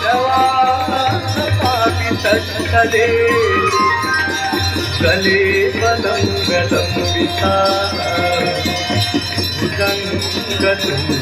जवान पापित स्थले गले बलंगदं विसार भुजंगतुंगमालिका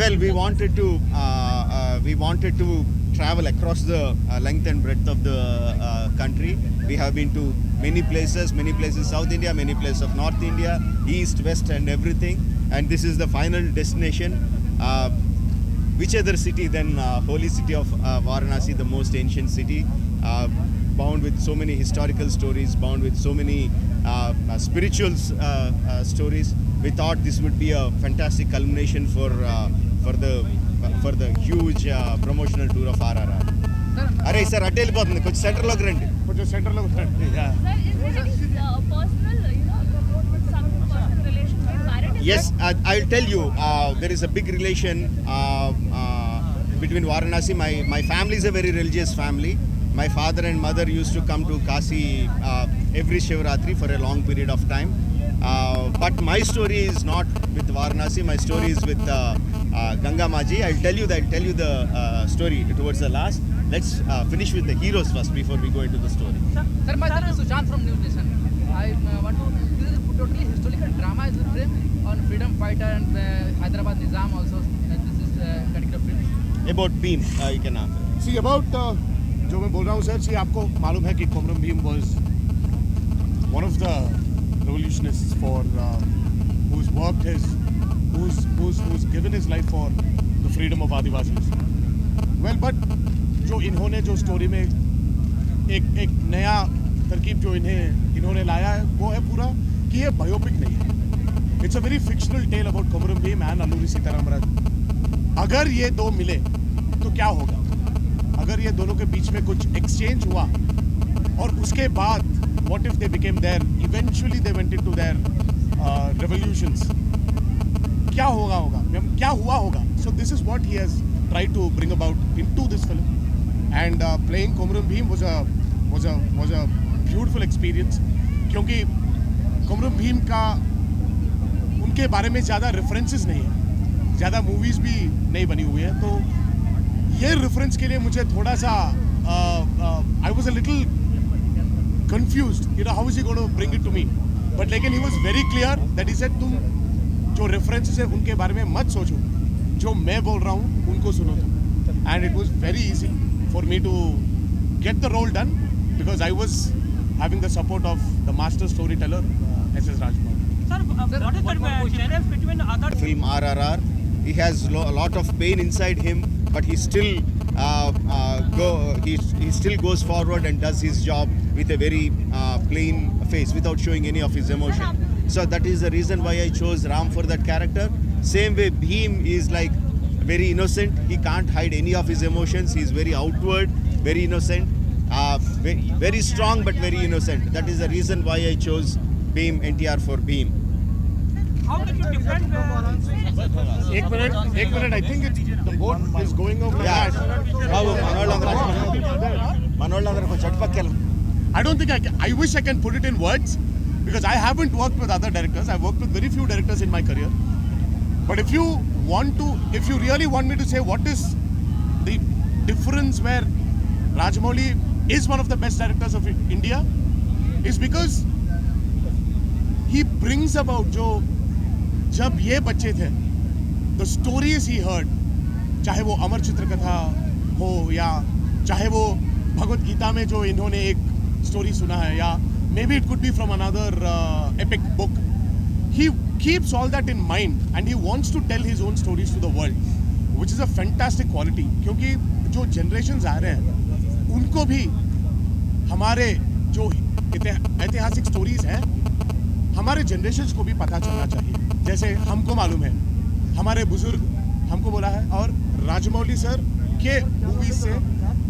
Well, we wanted to travel across the length and breadth of the country. We have been to many places South India, many places of North India, East, West and everything. And this is the final destination. Which other city than holy city of Varanasi, the most ancient city, bound with so many historical stories, bound with so many spiritual stories. We thought this would be a fantastic culmination for the huge promotional tour of RRR. अरे sir अटेल बहुत नहीं कुछ centre लग रहे हैं कुछ centre लग रहे हैं Yes, I'll tell you, there is a big relation between Varanasi. My family is a very religious family. My father and mother used to come to Kasi every Shivratri for a long period of time. But my story is not with Varanasi. My story is with Ganga Maji. I'll tell you the story towards the last. Let's finish with the heroes first before we go into the story. Sir, my name is Charan from New Nation. I want to. This is totally historical drama. Is the film on freedom fighter and Hyderabad Nizam also. This is particular film. About Bhim, you can answer. See about जो मैं बोल रहा हूँ sir, see आपको मालूम है कि Komaram Bhim was one of the revolutionists for who's worked who's given his life for the freedom of Adivasis. Well, but जो इन्होंने जो स्टोरी में एक नया तरकीब जो इन्होंने लाया है वो है पूरा कि ये बायोपिक नहीं है. It's a very fictional tale about Komaram Bhim and Alluri सीतारामराजन. अगर ये दो मिले तो क्या होगा? अगर ये दोनों के बीच में कुछ एक्सचेंज हुआ और उसके बाद what if they became there, eventually they went into their revolutions, क्या हुआ होगा. So this is what he has tried to bring about into this film, and playing Komaram Bhim was a beautiful experience, क्योंकि कोमरम भीम का उनके बारे में ज़्यादा references नहीं है, ज़्यादा मूवीज़ भी नहीं बनी हुई है. तो ये रेफरेंस के लिए मुझे थोड़ा सा I was a little confused, how is he going to bring it to me, but लेकिन he was very clear that he said तुम जो references है उनके बारे में मत सोचो, जो मैं बोल रहा हूँ उनको सुनो तुम. And it was very easy for me to get the role done because I was having the support of the master storyteller S.S. Rajamouli. Sir, what is the difference between other film RRR? He has a lot of pain inside him, but he still he still goes forward and does his job with a very plain face without showing any of his emotion. So that is the reason why I chose Ram for that character. Same way Bhim is like very innocent. He can't hide any of his emotions. He's very outward, very innocent, very strong but very innocent. That is the reason why I chose Beam, NTR for Beam. How did you defend एक minute. I think the boat is going over. Yeah. I don't think I wish I can put it in words because I haven't worked with other directors. I've worked with very few directors in my career. But if you really want me to say what is the difference where Rajamouli is one of the best directors of India, is because he brings about जब ये बच्चे थे, the stories he heard, चाहे वो अमर चित्र कथा हो या चाहे वो भगवत गीता में जो इन्होंने एक स्टोरी सुना है या maybe it could be from another epic book, he keeps all that in mind and he wants to tell his own stories to the world, which is a fantastic quality. क्योंकि जो generations आ रहे हैं उनको भी हमारे जो ऐतिहासिक stories हैं हमारे generations को भी पता चलना चाहिए. जैसे हमको मालूम है, हमारे बुजुर्ग हमको बोला है, और राजमौली सर के मूवीज से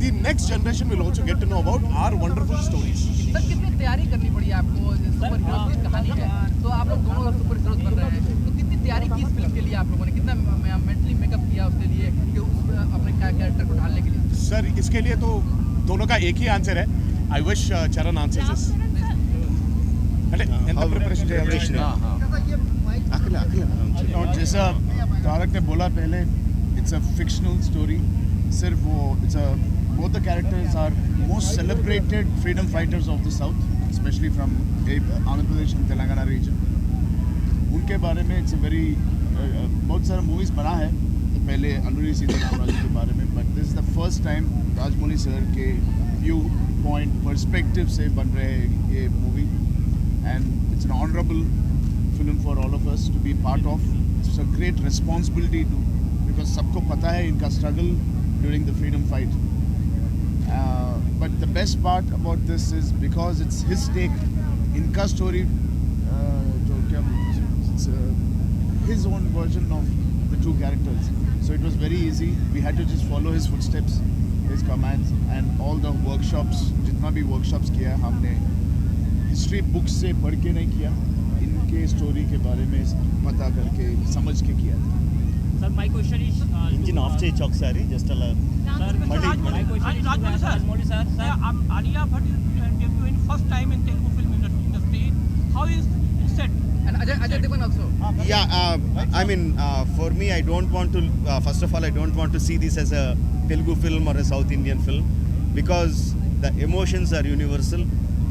the next generation will also get to know about our wonderful stories. Sir कितनी तैयारी करनी पड़ी आपको? सुपर हीरो की कहानी है, तो आप लोग दोनों सुपर हीरोज बन रहे हैं, तो कितनी तैयारी की इस फिल्म के लिए आप लोगों ने? कितना मेंटली मेकअप किया उसके लिए कि उस अपने कैरेक्टर को ढालने के लिए? सर इसके लिए तो दोनों का एक ही आंसर है. I wish Charan answers this. जैसा तारक ने बोला पहले, इट्स अ फिक्शनल स्टोरी. सिर्फ वो both the characters are most celebrated freedom fighters of the south, especially from Andhra Pradesh and Telangana region. उनके बारे में it's a very बहुत सारा movies बना है पहले अनुरी सीतारामराजू के बारे में, but this is the first time Rajamouli sir के व्यू पॉइंट पर्सपेक्टिव से बन रहे हैं ये movie, and it's an honorable film for all of us to be part of. It's a great responsibility too, because सबको पता है इनका struggle during the freedom fight. But the best part about this is because it's his take, इनका story, it's his own version of the two characters. So it was very easy. We had to just follow his footsteps, his commands, and all the workshops. जितना भी workshops किया हमने history books से पढ़ के नहीं किया, इनके story के बारे में पता करके समझ के किया. Sir, my question is engine of చేయొచ్చు ఒకసారి జస్ట్ అలా. my question is Rajamouli sir. Sir, Alia Bhatt is debuting first time in Telugu film industry. How is it set? And Ajay Devgan also. Yeah, I mean, for me, I don't want to. First of all, I don't want to see this as a Telugu film or a South Indian film, because the emotions are universal.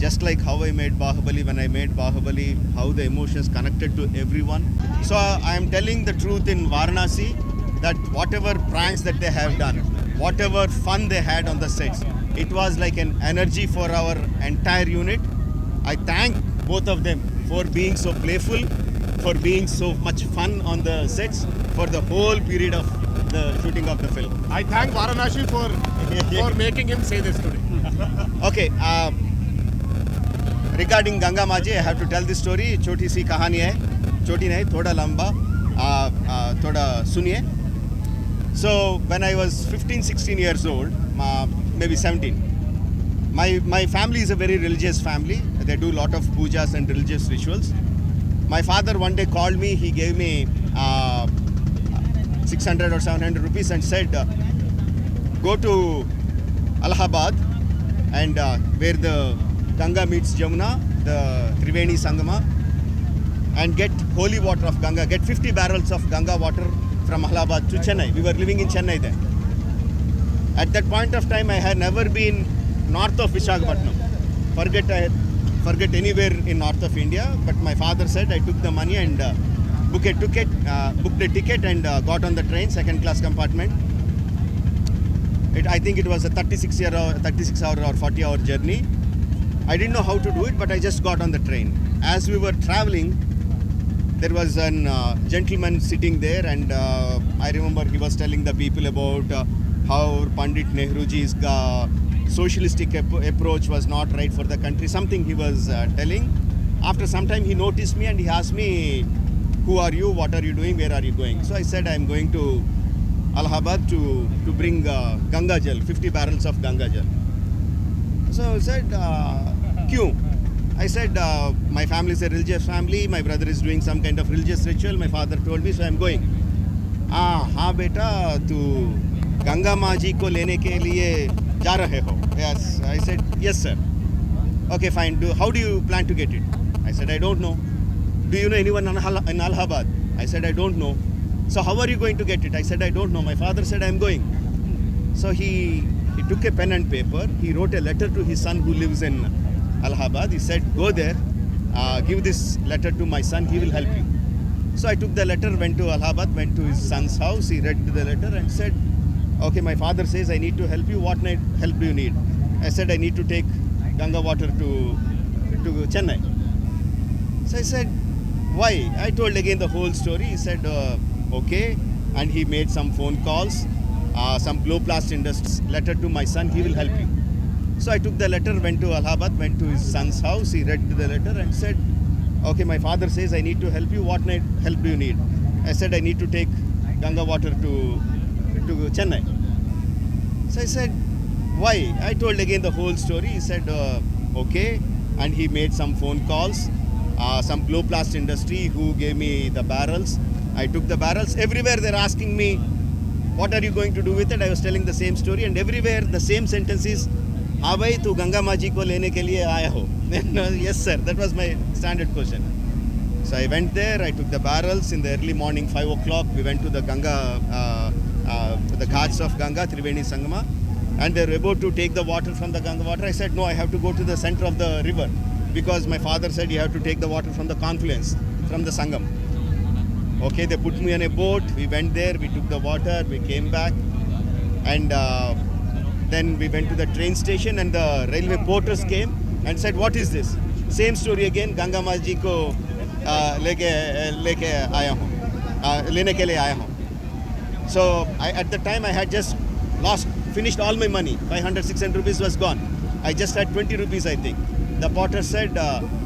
Just like how I made Bahubali, when I made Bahubali, how the emotions connected to everyone. So I am telling the truth in Varanasi, that whatever pranks that they have done, whatever fun they had on the sets, it was like an energy for our entire unit. I thank both of them for being so playful, for being so much fun on the sets for the whole period of the shooting of the film. I thank Varanasi for making him say this today. Okay, regarding Ganga Maaji, I have to tell this story. छोटी सी कहानी है, छोटी नहीं, थोड़ा लंबा, थोड़ा सुनिए. So when I was 15-16 years old, maybe 17, my family is a very religious family. They do a lot of pujas and religious rituals. My father one day called me. He gave me 600 or 700 rupees and said, go to Allahabad and where the Ganga meets Jamuna, the Triveni Sangama, and get holy water of Ganga. Get 50 barrels of Ganga water from Allahabad to Chennai. We were living in Chennai then. At that point of time, I had never been north of Visakhapatnam. Forget anywhere in north of India. But my father said, I took the money and booked a ticket and got on the train, second class compartment. I think it was a 36 hour or 40 hour journey. I didn't know how to do it, but I just got on the train. As we were traveling, there was a gentleman sitting there, and I remember he was telling the people about how Pandit Nehruji's socialistic approach was not right for the country. Something he was telling. After some time, he noticed me and he asked me, who are you, what are you doing, where are you going? So I said, I am going to Allahabad to bring Ganga Jal, 50 barrels of Ganga Jal. So I said, Kyun? I said, my family is a religious family, my brother is doing some kind of religious ritual, my father told me, so I am going. हाँ बेटा तू गंगा माँ जी को लेने के लिए जा रहे हो? Yes, I said, yes sir. Okay, fine. How do you plan to get it? I said, I don't know. Do you know anyone in Allahabad? I said, I don't know. So how are you going to get it? I said, I don't know. My father said, I am going. So he took a pen and paper. He wrote a letter to his son who lives in Allahabad. He said, go there, give this letter to my son, he will help you. So I took the letter, went to Allahabad, went to his son's house. He read the letter and said, okay, my father says I need to help you. What help do you need? I said, I need to take Ganga water to Chennai. So I said, why? I told again the whole story. He said, okay. And he made some phone calls, some blowplast industry letter to my son, he will help you. So I took the letter, went to Allahabad, went to his son's house. He read the letter and said, okay, my father says I need to help you. What help do you need? I said, I need to take Ganga water to Chennai. So I said, why? I told again the whole story. He said, okay. And he made some phone calls, some blowplast industry who gave me the barrels. I took the barrels. Everywhere they're asking me, what are you going to do with it? I was telling the same story, and everywhere the same sentence is, हाँ भाई तू गंगा माँ जी को लेने के लिए आया हो? Yes sir, that was my standard question. So I went there, I took the barrels in the early morning, 5 o'clock. We went to the Ganga, the ghats of Ganga, Triveni Sangama, and they were about to take the water from the Ganga water. I said, no, I have to go to the center of the river because my father said you have to take the water from the confluence, from the Sangam. Okay, they put me on a boat, we went there, we took the water, we came back, and then we went to the train station, and the railway porters came and said, what is this? Same story again, Ganga Mata ji ko leke aaya hu, lene ke liye aaya hu. So at the time I had just finished all my money. 500, 600 rupees was gone. I just had 20 rupees, I think. The porter said,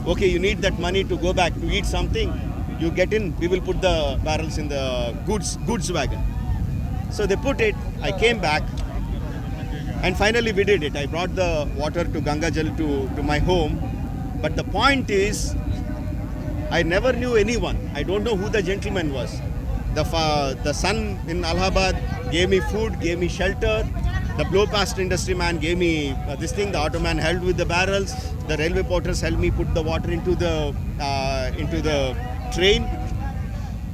okay, you need that money to go back to eat something. You get in, we will put the barrels in the goods wagon. So they put it, I came back, and finally we did it. I brought the water to Ganga Jal to my home. But the point is, I never knew anyone. I don't know who the gentleman was. The son in Allahabad gave me food, gave me shelter. The blowpast industry man gave me this thing. The auto man helped with the barrels. The railway porters helped me put the water into the train.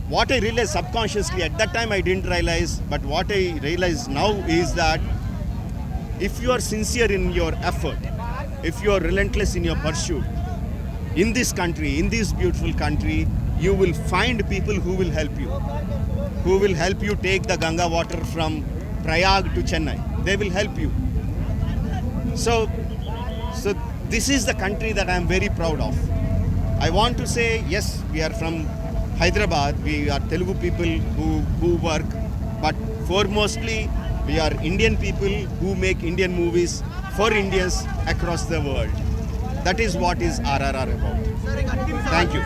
What I realized subconsciously, at that time I didn't realize, but what I realize now is that if you are sincere in your effort, if you are relentless in your pursuit, in this country, in this beautiful country, you will find people who will help you take the Ganga water from Prayag to Chennai. They will help you. So this is the country that I am very proud of. I want to say, yes, we are from Hyderabad, we are Telugu people who work, but foremostly we are Indian people who make Indian movies for Indians across the world. That is what is RRR about. Thank you.